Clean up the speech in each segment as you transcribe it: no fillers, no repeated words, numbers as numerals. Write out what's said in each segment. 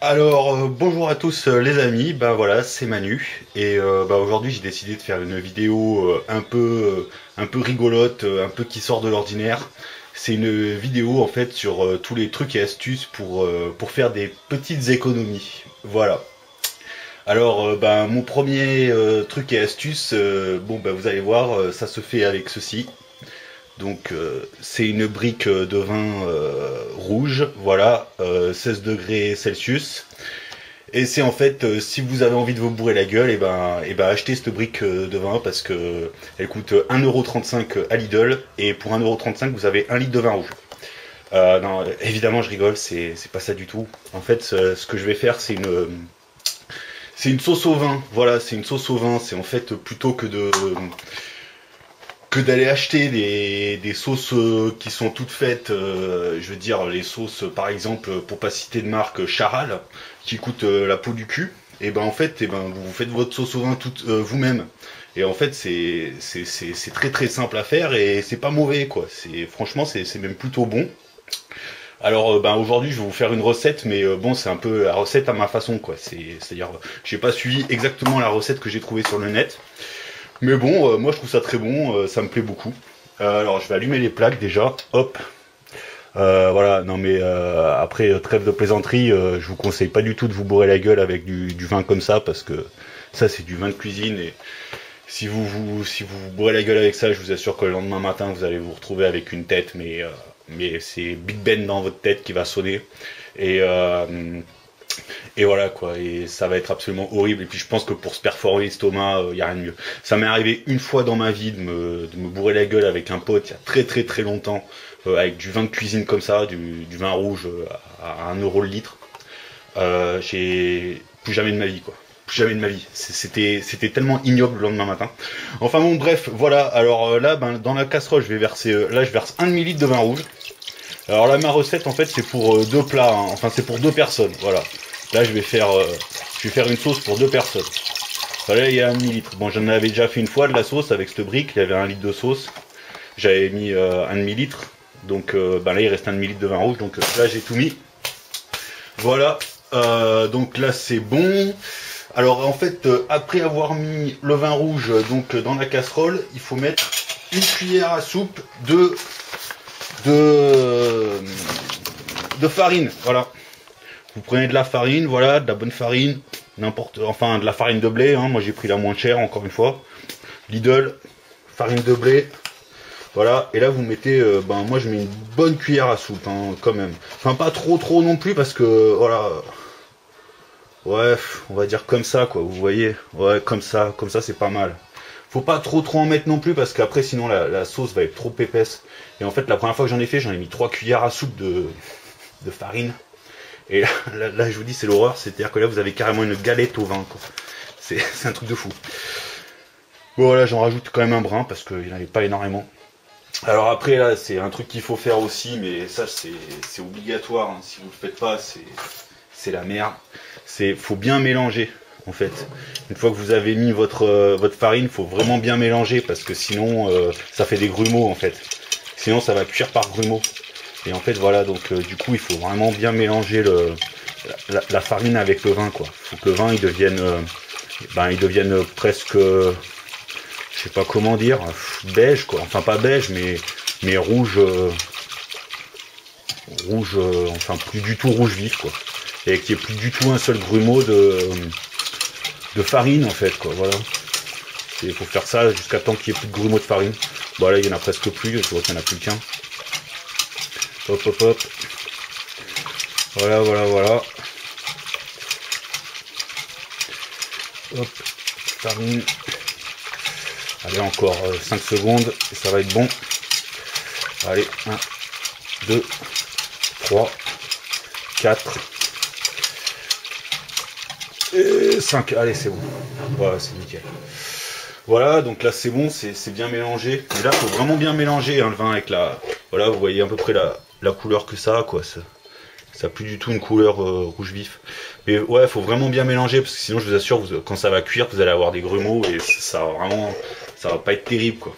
Alors bonjour à tous les amis, ben voilà c'est Manu et aujourd'hui j'ai décidé de faire une vidéo un peu rigolote, un peu qui sort de l'ordinaire. C'est une vidéo en fait sur tous les trucs et astuces pour faire des petites économies. Voilà. Alors mon premier truc et astuce, vous allez voir, ça se fait avec ceci. Donc c'est une brique de vin rouge, voilà, 16 degrés Celsius. Et c'est en fait, si vous avez envie de vous bourrer la gueule, et ben achetez cette brique de vin parce que elle coûte 1,35 € à Lidl et pour 1,35 € vous avez un litre de vin rouge. Non, évidemment je rigole, c'est pas ça du tout. En fait, ce que je vais faire, c'est une sauce au vin. Voilà, c'est une sauce au vin. C'est en fait plutôt que d'aller acheter des sauces qui sont toutes faites, je veux dire les sauces par exemple pour pas citer de marque Charal qui coûtent la peau du cul, et ben en fait vous faites votre sauce au vin toute vous-même. Et en fait c'est très très simple à faire et c'est pas mauvais quoi. C'est franchement c'est même plutôt bon. Alors aujourd'hui je vais vous faire une recette mais bon c'est un peu la recette à ma façon quoi. C'est-à-dire j'ai pas suivi exactement la recette que j'ai trouvée sur le net. Mais bon, moi je trouve ça très bon, ça me plaît beaucoup. Alors je vais allumer les plaques déjà, hop. Voilà, non mais après trêve de plaisanterie, je vous conseille pas du tout de vous bourrer la gueule avec du vin comme ça parce que ça c'est du vin de cuisine et si vous bourrez la gueule avec ça, je vous assure que le lendemain matin vous allez vous retrouver avec une tête mais c'est Big Ben dans votre tête qui va sonner et et voilà quoi, et ça va être absolument horrible. Et puis je pense que pour se perforer l'estomac, y a rien de mieux. Ça m'est arrivé une fois dans ma vie de me bourrer la gueule avec un pote il y a très très très longtemps, avec du vin de cuisine comme ça, du vin rouge à 1 € le litre. J'ai plus jamais de ma vie quoi. Plus jamais de ma vie. C'était tellement ignoble le lendemain matin. Enfin bon bref, voilà. Alors là, dans la casserole, je vais verser, là je verse 1 demi-litre de vin rouge. Alors là, ma recette, en fait, c'est pour deux plats, hein. Enfin, c'est pour deux personnes, voilà. Là, je vais faire une sauce pour deux personnes. Enfin, là, il y a 1 demi-litre. Bon, j'en avais déjà fait une fois de la sauce avec cette brique. Il y avait 1 litre de sauce. J'avais mis 1 demi-litre. Donc, là, il reste 1 demi-litre de vin rouge. Donc, là, j'ai tout mis. Voilà. Donc là, c'est bon. Alors, en fait, après avoir mis le vin rouge donc dans la casserole, il faut mettre une cuillère à soupe de farine, voilà. Vous prenez de la farine, voilà, de la bonne farine, enfin de la farine de blé, hein. Moi j'ai pris la moins chère, encore une fois. Lidl, farine de blé, voilà. Et là vous mettez, moi je mets une bonne cuillère à soupe, hein, quand même. Enfin pas trop non plus parce que, voilà. Ouais, on va dire comme ça quoi, vous voyez. Ouais, comme ça c'est pas mal. Faut pas trop en mettre non plus parce qu'après sinon la sauce va être trop épaisse. Et en fait la première fois que j'en ai mis 3 cuillères à soupe de farine. Et là je vous dis c'est l'horreur, c'est-à-dire que là vous avez carrément une galette au vin quoi. C'est un truc de fou. Bon là j'en rajoute quand même un brin parce qu'il n'y en avait pas énormément. Alors après là c'est un truc qu'il faut faire aussi, mais ça c'est obligatoire, hein. Si vous le faites pas c'est la merde. Faut bien mélanger. En fait, une fois que vous avez mis votre farine, faut vraiment bien mélanger parce que sinon ça fait des grumeaux en fait. Sinon ça va cuire par grumeaux. Et en fait voilà, donc du coup il faut vraiment bien mélanger la farine avec le vin quoi. Faut que le vin il devienne presque, je sais pas comment dire, beige quoi. Enfin pas beige mais rouge, enfin plus du tout rouge vif quoi. Et qu'il n'y ait plus du tout un seul grumeau de farine en fait quoi, voilà. Il faut faire ça jusqu'à temps qu'il n'y ait plus de grumeaux de farine. Bon là il n'y en a presque plus, je vois qu'il n'y en a plus qu'un. Hop hop hop. Voilà. Hop, farine. Allez encore 5 secondes et ça va être bon. Allez, 1, 2, 3, 4. Et 5, allez c'est bon, voilà c'est nickel. Voilà, donc là c'est bon, c'est bien mélangé. Mais là faut vraiment bien mélanger hein, le vin avec voilà, vous voyez à peu près la couleur que ça a quoi. Ça n'a plus du tout une couleur rouge vif. Mais ouais, faut vraiment bien mélanger parce que sinon je vous assure, quand ça va cuire, vous allez avoir des grumeaux et ça va pas être terrible quoi.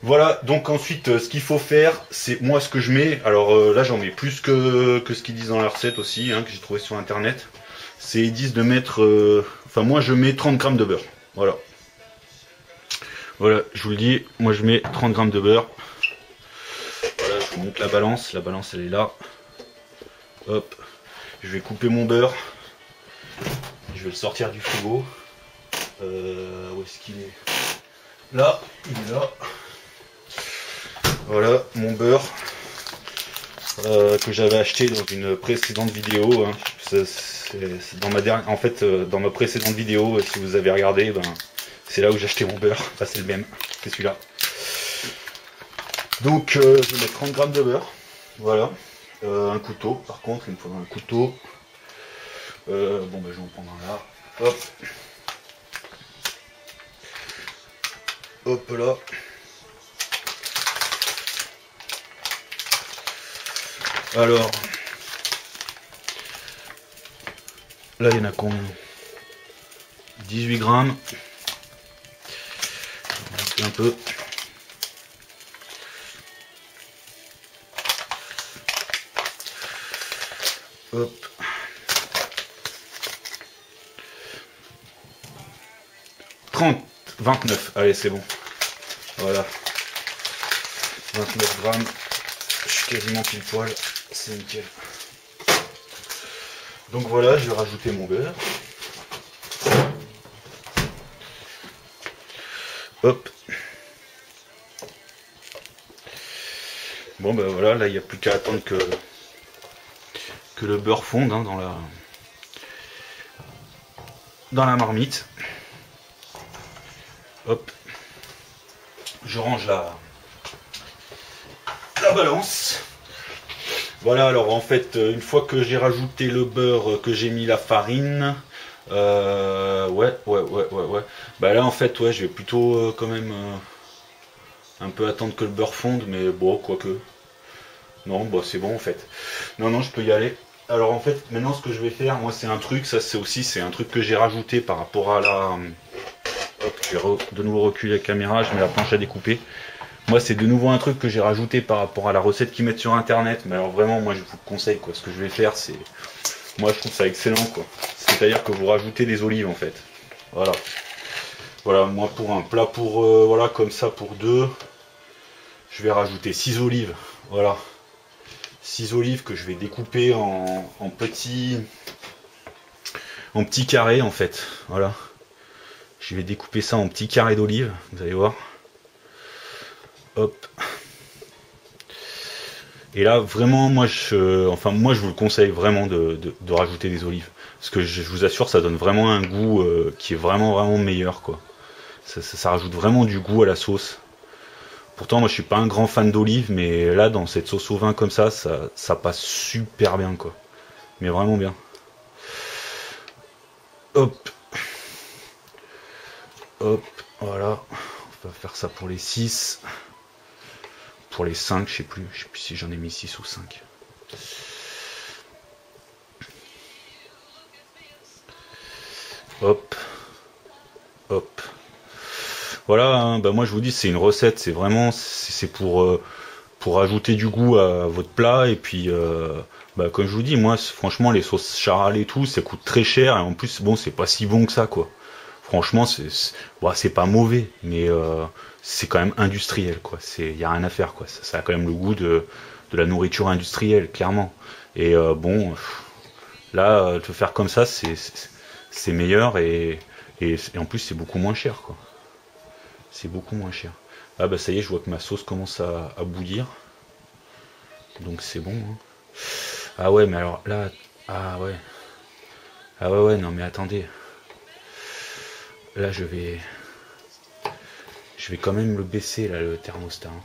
Voilà, donc ensuite ce qu'il faut faire, c'est moi ce que je mets, alors là j'en mets plus que ce qu'ils disent dans la recette aussi, hein, que j'ai trouvé sur internet. C'est ils disent de mettre, enfin moi je mets 30 grammes de beurre, voilà. Voilà, je vous le dis, moi je mets 30 grammes de beurre. Voilà, je vous montre la balance elle est là. Hop, je vais couper mon beurre, je vais le sortir du frigo. Où est-ce qu'il est? Là, il est là. Voilà mon beurre que j'avais acheté dans une précédente vidéo. Hein. C'est dans ma dernière, en fait, dans ma précédente vidéo, si vous avez regardé, ben, c'est là où j'ai acheté mon beurre. Enfin, c'est le même, c'est celui-là. Donc, je vais mettre 30 grammes de beurre. Voilà. Un couteau, par contre, il me faudra un couteau. Bon, ben, je vais en prendre un là. Hop. Hop là. Alors, là il y en a combien? 18 grammes. Un peu. Hop. 29. Allez, c'est bon. Voilà. 29 grammes. Je suis quasiment pile poil. C'est nickel. Donc voilà, je vais rajouter mon beurre. Hop. Bon ben voilà, là il n'y a plus qu'à attendre que le beurre fonde, hein, dans la marmite. Hop. Je range la balance. Voilà, alors en fait, une fois que j'ai rajouté le beurre, que j'ai mis la farine, ouais. Bah là en fait, ouais, je vais plutôt quand même un peu attendre que le beurre fonde, mais bon, quoique. Non, bah c'est bon en fait. Non, je peux y aller. Alors en fait, maintenant ce que je vais faire, moi c'est un truc, ça c'est un truc que j'ai rajouté par rapport à la... Hop, je vais de nouveau reculer la caméra, je mets la planche à découper. Moi, c'est de nouveau un truc que j'ai rajouté par rapport à la recette qu'ils mettent sur internet. Mais alors vraiment, moi je vous le conseille, quoi. Ce que je vais faire, c'est... Moi je trouve ça excellent, quoi. C'est-à-dire que vous rajoutez des olives en fait. Voilà. Voilà, moi pour un plat voilà, comme ça pour deux, je vais rajouter 6 olives. Voilà. 6 olives que je vais découper en petits carrés en fait. Voilà. Je vais découper ça en petits carrés d'olives, vous allez voir. Hop. Et là, vraiment, moi je vous le conseille vraiment de rajouter des olives. Parce que je vous assure, ça donne vraiment un goût qui est vraiment meilleur, quoi. Ça rajoute vraiment du goût à la sauce. Pourtant, moi je suis pas un grand fan d'olives, mais là, dans cette sauce au vin comme ça passe super bien, quoi. Mais vraiment bien. Hop. Hop, voilà. On va faire ça pour les 6. Pour les 5, je sais plus si j'en ai mis 6 ou 5. Hop. Hop. Voilà, hein, bah moi je vous dis, c'est une recette, c'est vraiment, c'est pour ajouter du goût à votre plat. Et puis, bah, comme je vous dis, moi, franchement, les sauces charal et tout, ça coûte très cher. Et en plus, bon, c'est pas si bon que ça, quoi. Franchement, c'est pas mauvais, mais c'est quand même industriel, quoi. Y a rien à faire, quoi. Ça a quand même le goût de la nourriture industrielle, clairement. Et bon, là, te faire comme ça, c'est meilleur et en plus, c'est beaucoup moins cher, quoi. C'est beaucoup moins cher. Ah bah ça y est, je vois que ma sauce commence à bouillir. Donc c'est bon. Hein. Ah ouais, mais alors là, ah ouais. Ah ouais, non mais attendez. Là je vais quand même le baisser là, le thermostat. Hein.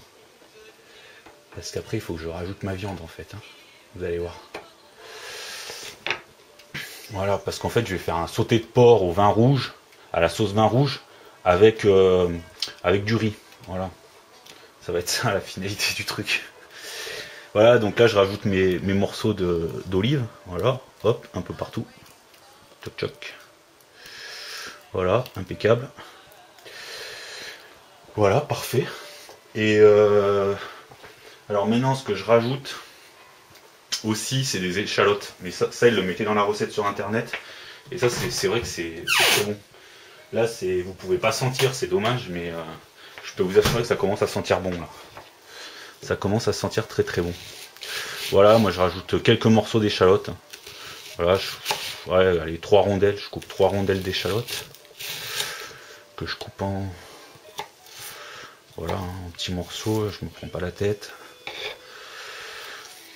Parce qu'après il faut que je rajoute ma viande en fait. Hein. Vous allez voir. Voilà, parce qu'en fait je vais faire un sauté de porc au vin rouge, à la sauce vin rouge, avec du riz. Voilà. Ça va être ça la finalité du truc. Voilà, donc là je rajoute mes morceaux d'olive. Voilà, hop, un peu partout. Toc toc. Voilà, impeccable. Voilà, parfait. Et alors maintenant, ce que je rajoute aussi, c'est des échalotes. Mais ça ils le mettaient dans la recette sur internet. Et ça, c'est vrai que c'est très bon. Là, vous pouvez pas sentir, c'est dommage, mais je peux vous assurer que ça commence à sentir bon là. Ça commence à sentir très très bon. Voilà, moi je rajoute quelques morceaux d'échalotes. Voilà, ouais, allez, 3 rondelles, je coupe 3 rondelles d'échalotes. Que je coupe en... Voilà, en petits morceaux, je me prends pas la tête.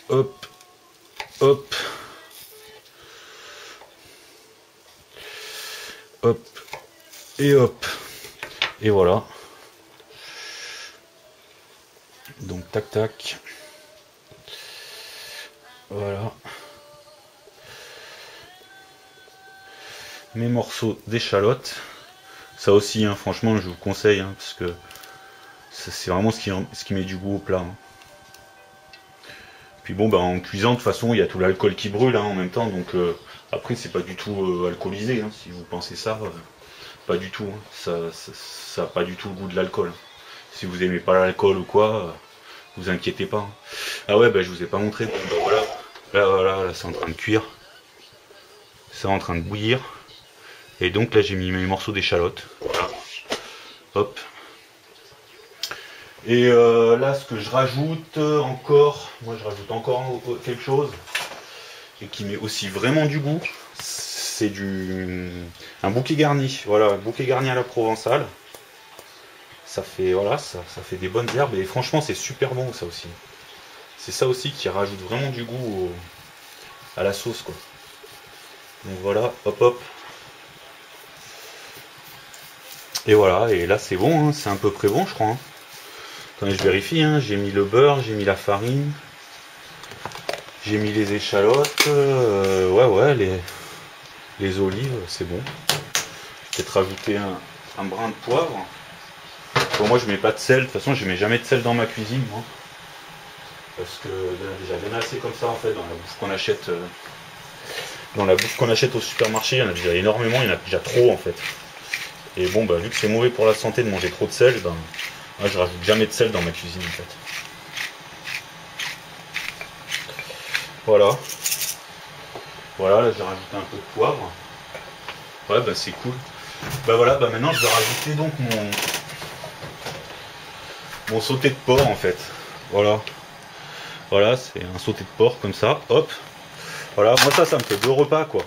Hop, hop. Hop, et hop. Et voilà. Donc tac tac. Voilà. Mes morceaux d'échalote. Ça aussi, hein, franchement, je vous conseille, hein, parce que c'est vraiment ce qui met du goût au plat. Hein. Puis bon, bah, en cuisant, de toute façon, il y a tout l'alcool qui brûle hein, en même temps, donc après, c'est pas du tout alcoolisé. Hein, si vous pensez ça, pas du tout. Hein, ça a pas du tout le goût de l'alcool. Hein. Si vous aimez pas l'alcool ou quoi, vous inquiétez pas. Hein. Ah ouais, bah, je vous ai pas montré. Bon, bah, voilà. Là, c'est en train de cuire. C'est en train de bouillir. Et donc là j'ai mis mes morceaux d'échalote. Voilà. Hop. Et là ce que je rajoute encore, moi je rajoute encore quelque chose et qui met aussi vraiment du goût, c'est un bouquet garni. Voilà, un bouquet garni à la provençale. Ça fait voilà, ça fait des bonnes herbes et franchement c'est super bon ça aussi. C'est ça aussi qui rajoute vraiment du goût à la sauce quoi. Donc voilà, hop hop. Et voilà, et là c'est bon, hein, c'est à peu près bon je crois. Hein. Attendez, je vérifie, hein, j'ai mis le beurre, j'ai mis la farine, j'ai mis les échalotes, ouais, les olives, c'est bon. Je vais peut-être rajouter un brin de poivre. Bon, moi je mets pas de sel, de toute façon je mets jamais de sel dans ma cuisine, moi. Parce que il y en a déjà bien assez comme ça en fait dans la bouffe qu'on achète. Dans la bouffe qu'on achète au supermarché, il y en a déjà énormément, il y en a déjà trop en fait. Et bon, bah, vu que c'est mauvais pour la santé de manger trop de sel, ben, moi, je rajoute jamais de sel dans ma cuisine en fait. Voilà. Voilà, là j'ai rajouté un peu de poivre. Ouais, bah c'est cool. Bah voilà, bah maintenant je vais rajouter donc mon sauté de porc en fait. Voilà. Voilà, c'est un sauté de porc comme ça. Hop. Voilà, moi ça me fait 2 repas quoi.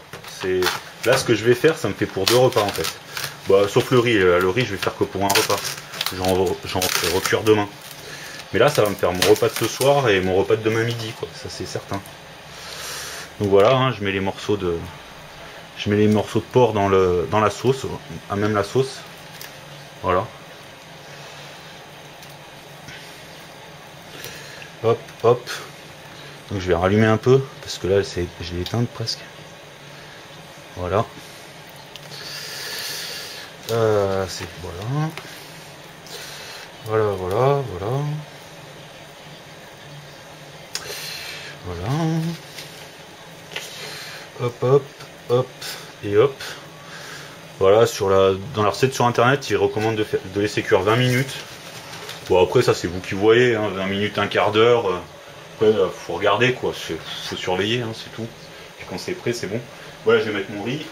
Là ce que je vais faire, ça me fait pour 2 repas en fait. Bah, sauf le riz, je vais faire que pour un repas. J'en ferai recuire demain. Mais là, ça va me faire mon repas de ce soir et mon repas de demain midi, quoi. Ça c'est certain. Donc voilà, hein, je mets les morceaux de porc dans la sauce, à même la sauce. Voilà. Hop, hop. Donc je vais rallumer un peu parce que là, je l'ai éteinte presque. Voilà. C'est voilà. Voilà. Hop, et hop. Voilà, dans la recette sur internet, ils recommandent de laisser cuire 20 minutes. Bon après ça c'est vous qui voyez, hein, 20 minutes, un quart d'heure. Après faut regarder quoi, faut surveiller, hein, c'est tout. Puis quand c'est prêt, c'est bon. Voilà, je vais mettre mon riz.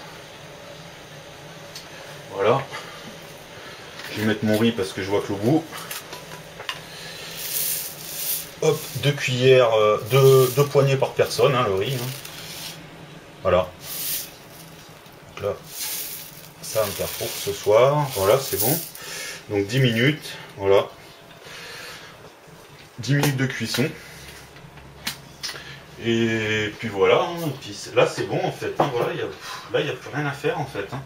Voilà. Je vais mettre mon riz parce que je vois que le goût. Hop, 2 cuillères, 2 poignées par personne, hein, le riz. Hein. Voilà. Donc là, ça va me faire pour ce soir. Voilà, c'est bon. Donc 10 minutes, voilà. 10 minutes de cuisson. Et puis voilà, hein. Puis là c'est bon en fait. Hein. Voilà, là il n'y a plus rien à faire en fait. Hein.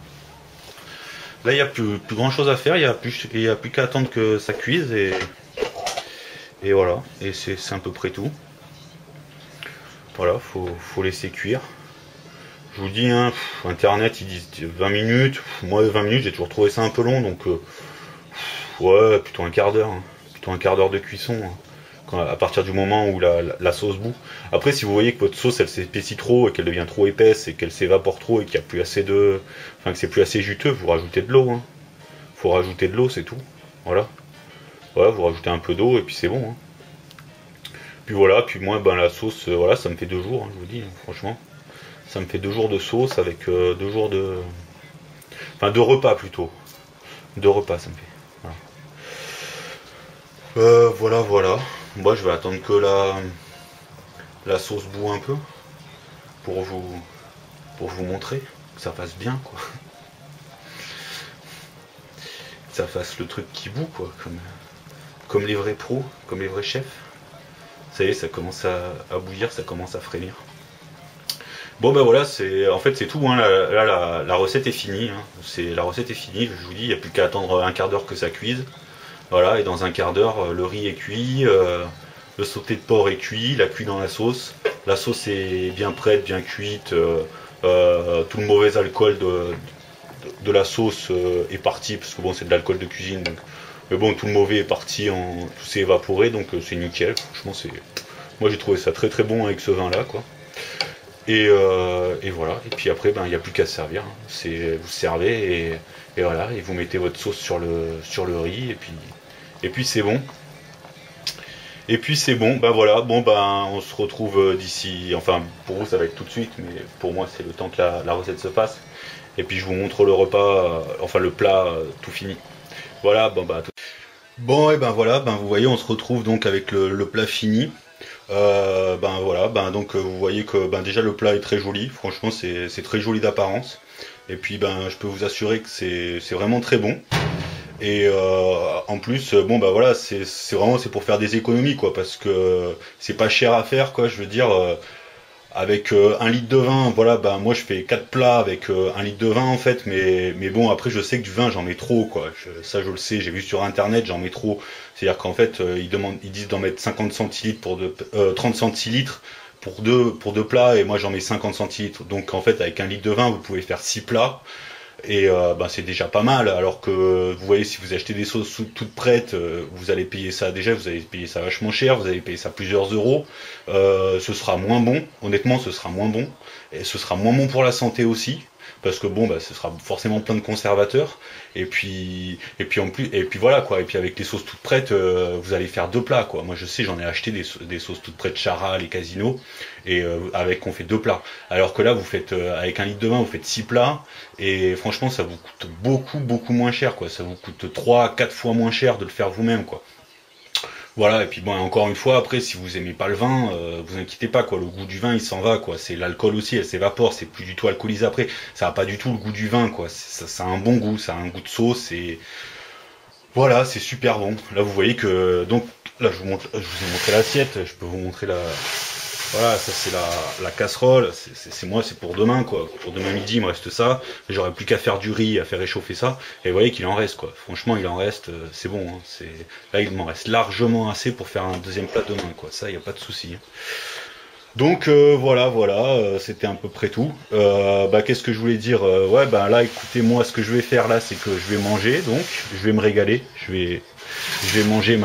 Là il n'y a plus grand chose à faire, il n'y a plus qu'à attendre que ça cuise et voilà. Et c'est à peu près tout. Voilà, faut laisser cuire. Je vous dis, hein, internet ils disent 20 minutes. Moi 20 minutes j'ai toujours trouvé ça un peu long donc ouais, plutôt un quart d'heure. Hein. Plutôt un quart d'heure de cuisson. Hein. À partir du moment où la sauce bout. Après si vous voyez que votre sauce elle s'épaissit trop et qu'elle devient trop épaisse et qu'elle s'évapore trop et qu'il n'y a plus assez que c'est plus assez juteux, vous rajoutez de l'eau. Hein. Faut rajouter de l'eau, c'est tout. Voilà. Voilà, vous rajoutez un peu d'eau et puis c'est bon. Hein. Puis voilà, puis moi ben la sauce, voilà, ça me fait 2 jours, hein, je vous dis, franchement. Ça me fait 2 jours de sauce avec 2 jours de. Enfin 2 repas plutôt. 2 repas ça me fait. Voilà. Voilà. Moi je vais attendre que la sauce bout un peu pour vous montrer que ça fasse bien quoi. Que ça fasse le truc qui bout quoi, comme les vrais pros, comme les vrais chefs. Ça y est, ça commence à bouillir, ça commence à frémir. Bon ben voilà, en fait c'est tout, hein. Là, la recette est finie, hein. La recette est finie, je vous dis, il n'y a plus qu'à attendre un quart d'heure que ça cuise. Voilà, et dans un quart d'heure, le riz est cuit, le sauté de porc est cuit, il a cuit dans la sauce. La sauce est bien prête, bien cuite, tout le mauvais alcool de la sauce est parti, parce que bon c'est de l'alcool de cuisine, donc. Mais bon, tout le mauvais est parti, tout s'est évaporé, donc c'est nickel. Franchement, moi j'ai trouvé ça très très bon avec ce vin là quoi. Et voilà, et puis après ben il n'y a plus qu'à se servir, hein. Vous servez et voilà, et vous mettez votre sauce sur le riz et puis c'est bon. Et puis c'est bon, ben voilà, bon ben on se retrouve d'ici, enfin pour vous ça va être tout de suite, mais pour moi c'est le temps que la recette se fasse. Et puis je vous montre le repas, enfin le plat tout fini. Voilà, bon bah tout. Bon et ben voilà, ben vous voyez on se retrouve donc avec le plat fini. Ben voilà, ben donc vous voyez que ben déjà le plat est très joli, franchement c'est très joli d'apparence. Et puis ben je peux vous assurer que c'est vraiment très bon. Et en plus bon ben voilà c'est vraiment c'est pour faire des économies quoi, parce que c'est pas cher à faire quoi, je veux dire. Avec 1 litre de vin, voilà, bah moi je fais 4 plats avec 1 litre de vin en fait, mais bon après je sais que du vin j'en mets trop quoi, ça je le sais, j'ai vu sur internet, j'en mets trop, c'est-à-dire qu'en fait ils disent d'en mettre 50 centilitres 30 centilitres pour deux plats, et moi j'en mets 50 centilitres, donc en fait avec 1 litre de vin vous pouvez faire 6 plats. Et bah, c'est déjà pas mal, alors que vous voyez si vous achetez des sauces toutes prêtes, vous allez payer ça déjà, vous allez payer ça vachement cher, vous allez payer ça plusieurs euros, ce sera moins bon, honnêtement ce sera moins bon, et ce sera moins bon pour la santé aussi, parce que bon bah ce sera forcément plein de conservateurs, et puis en plus, et puis voilà quoi, et puis avec les sauces toutes prêtes, vous allez faire 2 plats quoi. Moi je sais, j'en ai acheté des sauces toutes prêtes Charal et Casino, et avec on fait 2 plats, alors que là vous faites avec 1 litre de vin vous faites 6 plats, et franchement ça vous coûte beaucoup moins cher quoi, ça vous coûte 3-4 fois moins cher de le faire vous-même quoi. Voilà, et puis bon, encore une fois, après, si vous aimez pas le vin, vous inquiétez pas, quoi, le goût du vin, il s'en va, quoi, c'est l'alcool aussi, elle s'évapore, c'est plus du tout alcoolisé après, ça a pas du tout le goût du vin, quoi, ça a un bon goût, ça a un goût de sauce, et voilà, c'est super bon. Là, vous voyez que, donc, là, je vous ai montré l'assiette, je peux vous montrer voilà, ça c'est la casserole, c'est moi, c'est pour demain quoi. Pour demain midi, il me reste ça. J'aurais plus qu'à faire du riz, à faire réchauffer ça. Et vous voyez qu'il en reste quoi. Franchement, il en reste, c'est bon. Hein. Là, il m'en reste largement assez pour faire un deuxième plat demain quoi. Ça, il n'y a pas de souci. Hein. Donc voilà, c'était à peu près tout. Bah, qu'est-ce que je voulais dire, ouais, bah là, écoutez, moi, ce que je vais faire là, c'est que je vais manger. Donc, je vais me régaler. Je vais manger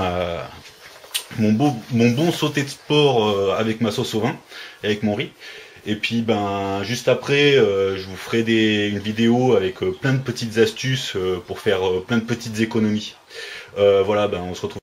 mon bon sauté de porc avec ma sauce au vin, avec mon riz. Et puis ben juste après, je vous ferai une vidéo avec plein de petites astuces pour faire plein de petites économies. Voilà, ben on se retrouve.